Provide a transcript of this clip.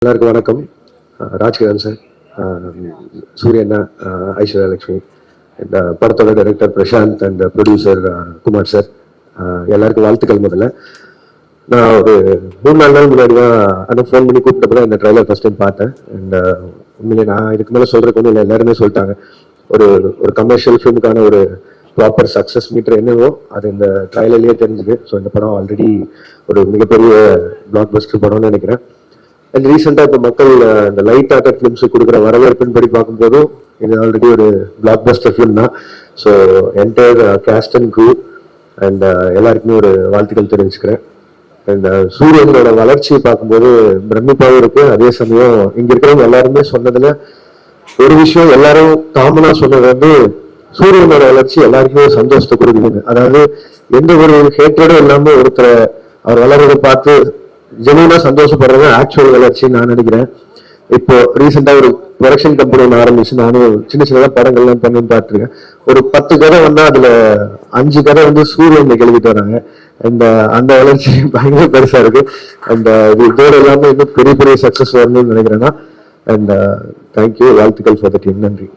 எல்லாருக்கும் வணக்கம். ராஜ்கிரண் சார், சூரியண்ணா, ஐஸ்வர்யா லட்சுமி, இந்த படத்தோட director Prasanth and producer Kumar sir, எல்லாருக்கும் வாழ்த்துக்கள். முதல்ல நான் ஒரு 3-4 நாள் முன்னாடி தான் ஆனால் ஃபோன் பண்ணி கூப்பிட்டப்போ இந்த ட்ரைலர் ஃபர்ஸ்ட் டைம் பார்த்தேன். அண்ட் உண்மையிலே நான் இதுக்கு மேலே சொல்றதுக்கு ஒன்றும் இல்லை, எல்லாருமே சொல்லிட்டாங்க. ஒரு ஒரு கமர்ஷியல் ஃபிலிமுக்கான ஒரு ப்ராப்பர் சக்ஸஸ் மீட்டர் என்னவோ அது இந்த ட்ரைலர்லேயே தெரிஞ்சுது. ஸோ இந்த படம் ஆல்ரெடி ஒரு மிகப்பெரிய பிளாக் பஸ்டர் படம்னு நினைக்கிறேன். அண்ட் ரீசெண்டாக இப்போ மக்கள் இந்த லைட் ஆர்டட் ஃபிலிம்ஸுக்கு கொடுக்குற வரவேற்பின் படி பார்க்கும்போதும் இது ஆல்ரெடி ஒரு பிளாக் பஸ்டர் ஃபிலிம் தான். So entire cast and crew and எல்லாருக்குமே ஒரு வாழ்த்துக்கள் தெரிவிச்சுக்கிறேன். அண்ட் சூரியனோட வளர்ச்சியை பார்க்கும்போது பிரமிப்பாகவும் இருக்கு. அதே சமயம் இங்க இருக்கிறவங்க எல்லாருமே சொன்னதுல ஒரு விஷயம் எல்லாரும் காமனா சொன்னது வந்து சூரியனோட வளர்ச்சி எல்லாருக்குமே சந்தோஷத்தை கொடுக்குது. அதாவது எந்த ஒரு ஹேட்டடும் இல்லாம ஒருத்தரை அவர் வளர்றதை பார்த்து ஜெனுவனா சந்தோஷப்படுறது ஆக்சுவல் வளர்ச்சின்னு நான் நினைக்கிறேன். இப்போ ரீசெண்டா ஒரு ப்ரொடக்ஷன் கம்பெனி ஒன்று ஆரம்பிச்சு நானும் சின்ன சின்னதா படங்கள்லாம் பண்ணி பார்த்துருக்கேன். ஒரு 10 கதை வந்தா அதுல 5 கதை வந்து சூரியன் எழுதிட்டு வராங்க. அந்த வளர்ச்சி பயங்கர பெருசா இருக்கு. அந்த இதோட எல்லாமே இன்னும் பெரிய பெரிய சக்சஸ் வரணும்னு நினைக்கிறேன்னா. அண்ட் தேங்க்யூ, வாழ்த்துக்கள் ஃபார் த டீம். நன்றி.